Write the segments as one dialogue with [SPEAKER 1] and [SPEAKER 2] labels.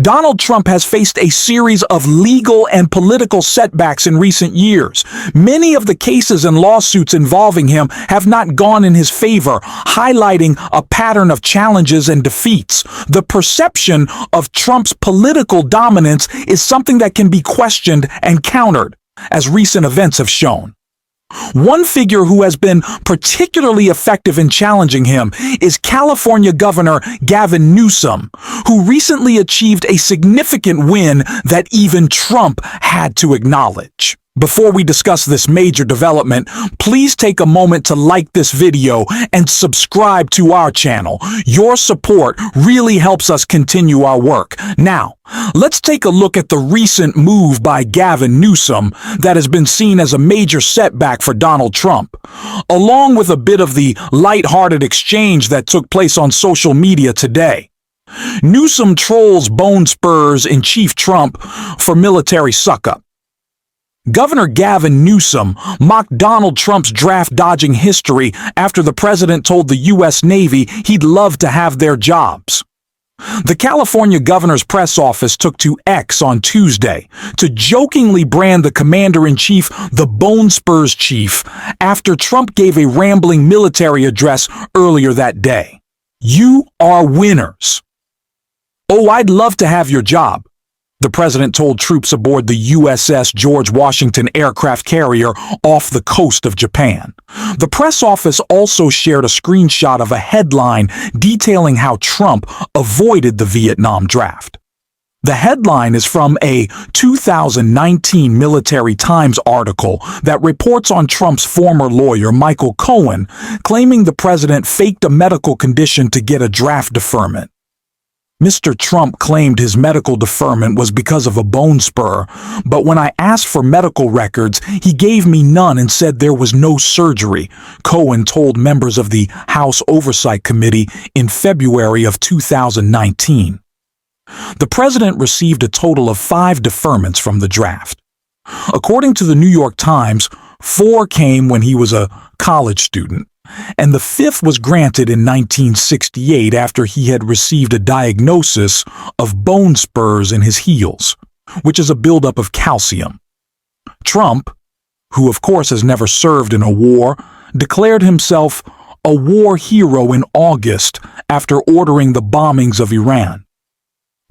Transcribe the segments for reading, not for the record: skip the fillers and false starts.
[SPEAKER 1] Donald Trump has faced a series of legal and political setbacks in recent years. Many of the cases and lawsuits involving him have not gone in his favor, highlighting a pattern of challenges and defeats. The perception of Trump's political dominance is something that can be questioned and countered, as recent events have shown. One figure who has been particularly effective in challenging him is California Governor Gavin Newsom, who recently achieved a significant win that even Trump had to acknowledge. Before we discuss this major development, please take a moment to like this video and subscribe to our channel. Your support really helps us continue our work. Now, let's take a look at the recent move by Gavin Newsom that has been seen as a major setback for Donald Trump, along with a bit of the lighthearted exchange that took place on social media today. Newsom trolls bone spurs in Chief Trump for military suck-up. Governor Gavin Newsom mocked Donald Trump's draft-dodging history after the president told the U.S. Navy he'd love to have their jobs. The California governor's press office took to X on Tuesday to jokingly brand the commander-in-chief the Bone Spurs chief after Trump gave a rambling military address earlier that day. "You are winners. Oh, I'd love to have your job," the president told troops aboard the USS George Washington aircraft carrier off the coast of Japan. The press office also shared a screenshot of a headline detailing how Trump avoided the Vietnam draft. The headline is from a 2019 Military Times article that reports on Trump's former lawyer, Michael Cohen, claiming the president faked a medical condition to get a draft deferment. Mr. Trump claimed his medical deferment was because of a bone spur, but when I asked for medical records, he gave me none and said there was no surgery, Cohen told members of the House Oversight Committee in February of 2019. The president received a total of 5 deferments from the draft. According to the New York Times, 4 came when he was a college student, and the 5th was granted in 1968 after he had received a diagnosis of bone spurs in his heels, which is a buildup of calcium. Trump, who of course has never served in a war, declared himself a war hero in August after ordering the bombings of Iran.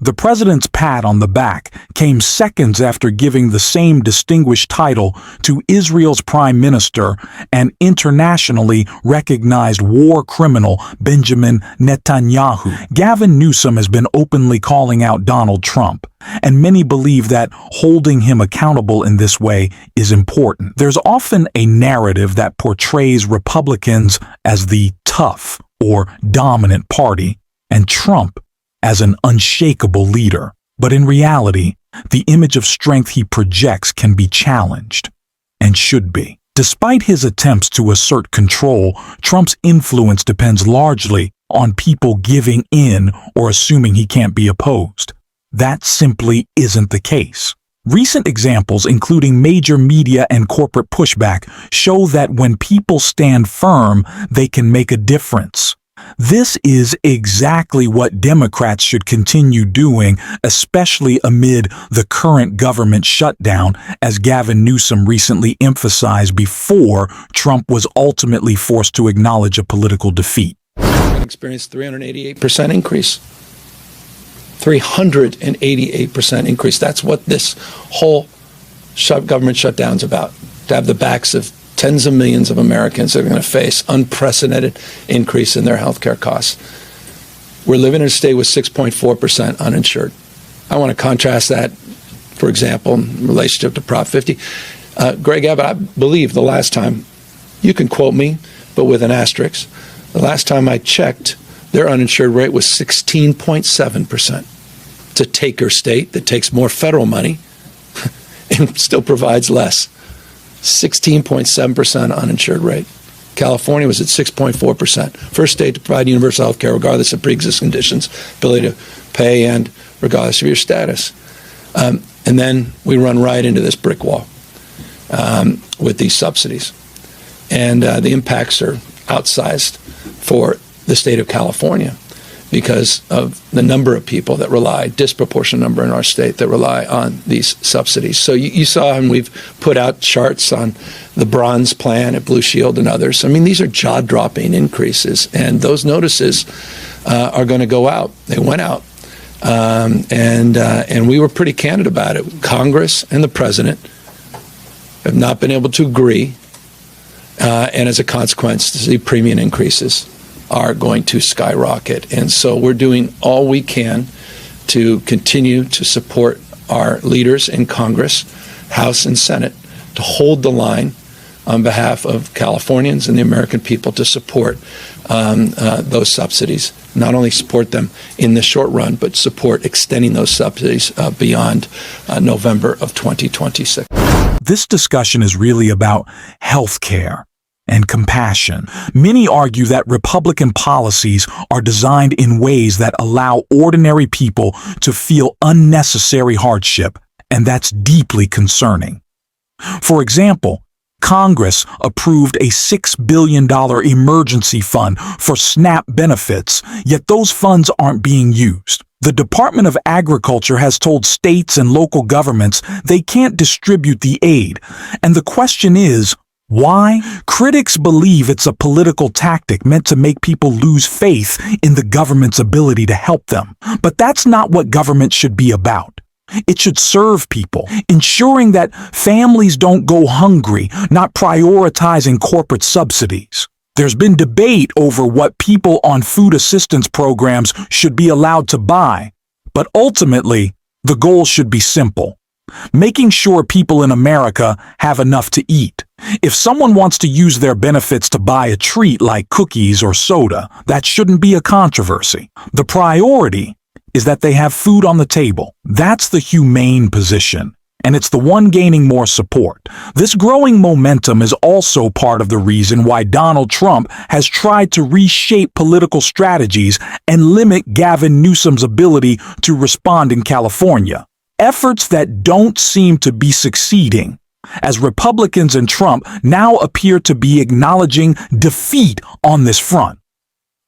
[SPEAKER 1] The president's pat on the back came seconds after giving the same distinguished title to Israel's prime minister and internationally recognized war criminal Benjamin Netanyahu. Gavin Newsom has been openly calling out Donald Trump, and many believe that holding him accountable in this way is important. There's often a narrative that portrays Republicans as the tough or dominant party, and Trump as an unshakable leader. But in reality, the image of strength he projects can be challenged, and should be. Despite his attempts to assert control, Trump's influence depends largely on people giving in or assuming he can't be opposed. That simply isn't the case. Recent examples, including major media and corporate pushback, show that when people stand firm, they can make a difference. This is exactly what Democrats should continue doing, especially amid the current government shutdown, as Gavin Newsom recently emphasized before Trump was ultimately forced to acknowledge a political defeat.
[SPEAKER 2] Experienced 388% increase. 388% increase. That's what this whole government shutdown's about. To have the backs of tens of millions of Americans that are going to face unprecedented increase in their health care costs. We're living in a state with 6.4% uninsured. I want to contrast that, for example, in relationship to Prop 50. Greg Abbott, I believe the last time, you can quote me, but with an asterisk, the last time I checked, their uninsured rate was 16.7%. It's a taker state that takes more federal money and still provides less. 16.7% uninsured rate. California was at 6.4%. First state to provide universal health care regardless of pre-existing conditions, ability to pay, and regardless of your status. And then we run right into this brick wall with these subsidies. And the impacts are outsized for the state of California. because of the number of people that rely, disproportionate number in our state, that rely on these subsidies. So you saw, and we've put out charts on the Bronze Plan at Blue Shield and others. I mean, these are jaw-dropping increases, and those notices are going to go out. They went out, and we were pretty candid about it. Congress and the president have not been able to agree, and as a consequence, the premium increases are going to skyrocket. And so we're doing all we can to continue to support our leaders in Congress, House and Senate, to hold the line on behalf of Californians and the American people to support those subsidies. Not only support them in the short run, but support extending those subsidies beyond November of 2026.
[SPEAKER 1] This discussion is really about health care and compassion. Many argue that Republican policies are designed in ways that allow ordinary people to feel unnecessary hardship, and that's deeply concerning. For example, Congress approved a $6 billion emergency fund for SNAP benefits, yet those funds aren't being used. The Department of Agriculture has told states and local governments they can't distribute the aid, and the question is, why? Critics believe it's a political tactic meant to make people lose faith in the government's ability to help them. But that's not what government should be about. It should serve people, ensuring that families don't go hungry, not prioritizing corporate subsidies. There's been debate over what people on food assistance programs should be allowed to buy, but ultimately, the goal should be simple: making sure people in America have enough to eat. If someone wants to use their benefits to buy a treat like cookies or soda, that shouldn't be a controversy. The priority is that they have food on the table. That's the humane position, and it's the one gaining more support. This growing momentum is also part of the reason why Donald Trump has tried to reshape political strategies and limit Gavin Newsom's ability to respond in California. Efforts that don't seem to be succeeding, as Republicans and Trump now appear to be acknowledging defeat on this front.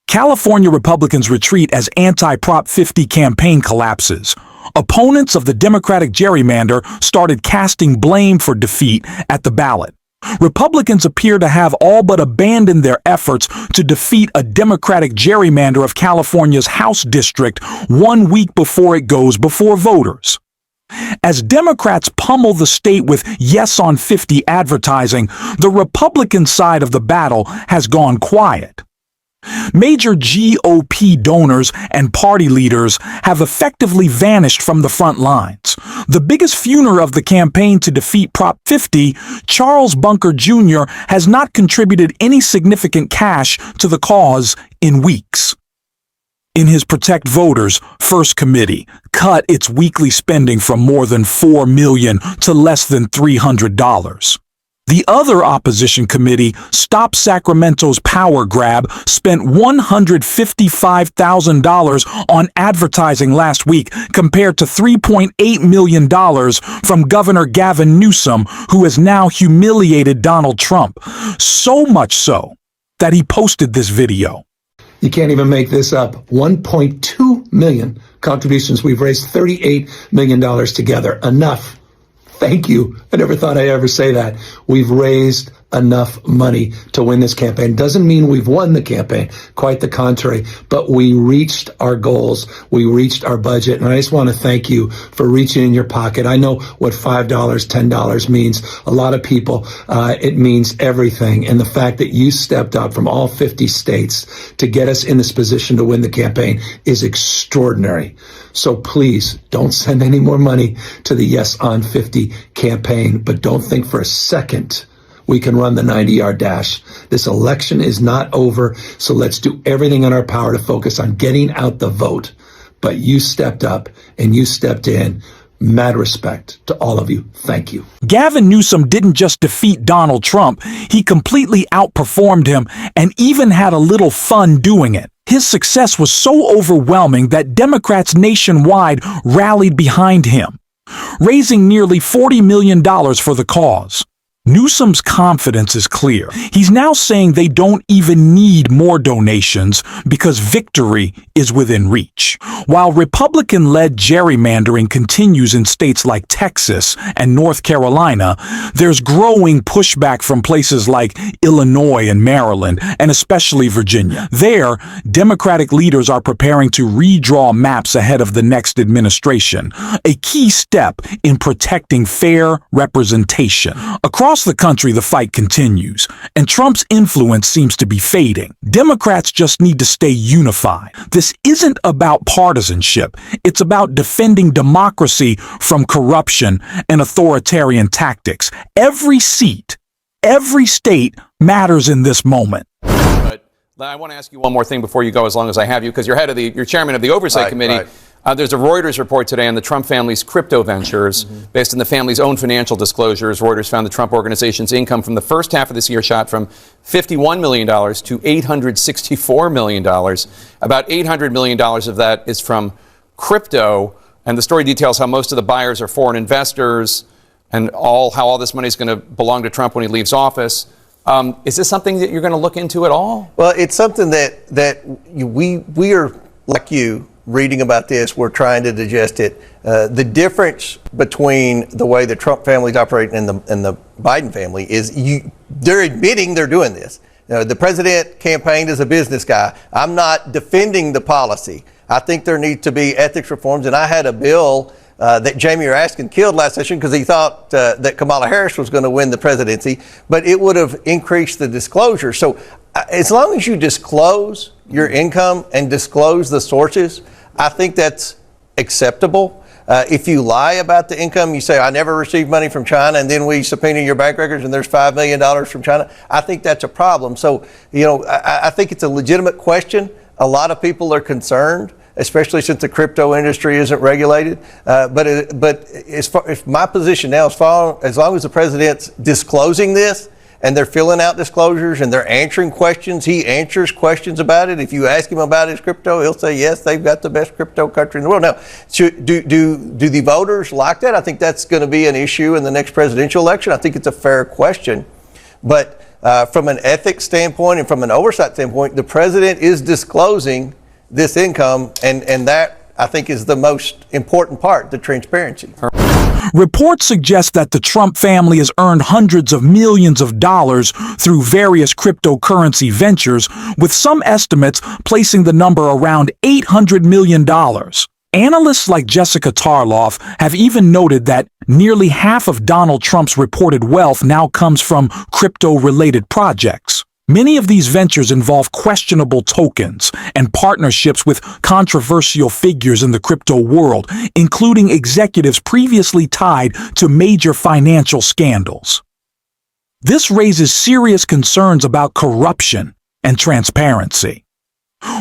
[SPEAKER 1] California Republicans retreat as anti-Prop 50 campaign collapses. Opponents of the Democratic gerrymander started casting blame for defeat at the ballot. Republicans appear to have all but abandoned their efforts to defeat a Democratic gerrymander of California's House district 1 week before it goes before voters. As Democrats pummel the state with Yes on 50 advertising, the Republican side of the battle has gone quiet. Major GOP donors and party leaders have effectively vanished from the front lines. The biggest funder of the campaign to defeat Prop 50, Charles Bunker Jr., has not contributed any significant cash to the cause in weeks. In his Protect Voters First Committee, cut its weekly spending from more than $4 million to less than $300. The other opposition committee, Stop Sacramento's Power Grab, spent $155,000 on advertising last week compared to $3.8 million from Governor Gavin Newsom, who has now humiliated Donald Trump. So much so that he posted this video.
[SPEAKER 2] You can't even make this up. 1.2 million contributions. We've raised $38 million together. Enough. Thank you. I never thought I'd ever say that. We've raised enough money to win this campaign. Doesn't mean we've won the campaign, quite the contrary, but we reached our goals. We reached our budget. And I just want to thank you for reaching in your pocket. I know what $5, $10 means. A lot of people, it means everything. And the fact that you stepped up from all 50 states to get us in this position to win the campaign is extraordinary. So please don't send any more money to the Yes on 50 campaign, but don't think for a second we can run the 90-yard dash. This election is not over, so let's do everything in our power to focus on getting out the vote. But you stepped up and you stepped in. Mad respect to all of you. Thank you.
[SPEAKER 1] Gavin Newsom didn't just defeat Donald Trump, he completely outperformed him and even had a little fun doing it. His success was so overwhelming that Democrats nationwide rallied behind him, raising nearly $40 million for the cause. Newsom's confidence is clear. He's now saying they don't even need more donations because victory is within reach. While Republican-led gerrymandering continues in states like Texas and North Carolina, there's growing pushback from places like Illinois and Maryland, and especially Virginia. There, Democratic leaders are preparing to redraw maps ahead of the next administration, a key step in protecting fair representation. Across the country, the fight continues, and Trump's influence seems to be fading. Democrats just need to stay unified. This isn't about partisanship. It's about defending democracy from corruption and authoritarian tactics. Every seat, every state matters in this moment.
[SPEAKER 3] But I want to ask you one more thing before you go, as long as I have you, because you're chairman of the Oversight Committee.
[SPEAKER 4] Right.
[SPEAKER 3] There's a Reuters report today on the Trump family's crypto ventures. Based on the family's own financial disclosures, Reuters found the Trump organization's income from the first half of this year shot from $51 million to $864 million. About $800 million of that is from crypto. And the story details how most of the buyers are foreign investors and how all this money is going to belong to Trump when he leaves office. Is this something that you're going to look into at all?
[SPEAKER 4] Well, it's something that we are, like you, reading about this. We're trying to digest it. The difference between the way the Trump family is operating and the Biden family is they're admitting they're doing this. The president campaigned as a business guy. I'm not defending the policy. I think there need to be ethics reforms, and I had a bill that Jamie Raskin killed last session because he thought that Kamala Harris was going to win the presidency, but it would have increased the disclosure. So as long as you disclose your income and disclose the sources, I think that's acceptable. If you lie about the income, you say, I never received money from China, and then we subpoena your bank records and there's $5 million from China, I think that's a problem. So, I think it's a legitimate question. A lot of people are concerned, especially since the crypto industry isn't regulated. But as my position now, as long as the president's disclosing this, and they're filling out disclosures and they're answering questions. He answers questions about it. If you ask him about his crypto, he'll say, yes, they've got the best crypto country in the world. Now, do the voters like that? I think that's going to be an issue in the next presidential election. I think it's a fair question. But from an ethics standpoint and from an oversight standpoint, the president is disclosing this income, and that, I think, is the most important part, the transparency.
[SPEAKER 1] Reports suggest that the Trump family has earned hundreds of millions of dollars through various cryptocurrency ventures, with some estimates placing the number around $800 million. Analysts like Jessica Tarloff have even noted that nearly half of Donald Trump's reported wealth now comes from crypto-related projects. Many of these ventures involve questionable tokens and partnerships with controversial figures in the crypto world, including executives previously tied to major financial scandals. This raises serious concerns about corruption and transparency.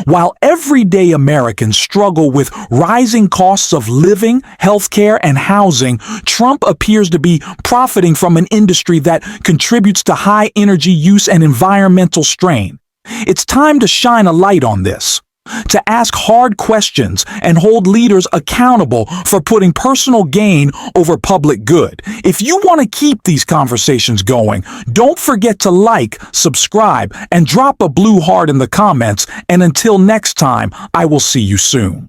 [SPEAKER 1] While everyday Americans struggle with rising costs of living, healthcare, and housing, Trump appears to be profiting from an industry that contributes to high energy use and environmental strain. It's time to shine a light on this, to ask hard questions and hold leaders accountable for putting personal gain over public good. If you want to keep these conversations going, don't forget to like, subscribe, and drop a blue heart in the comments. And until next time, I will see you soon.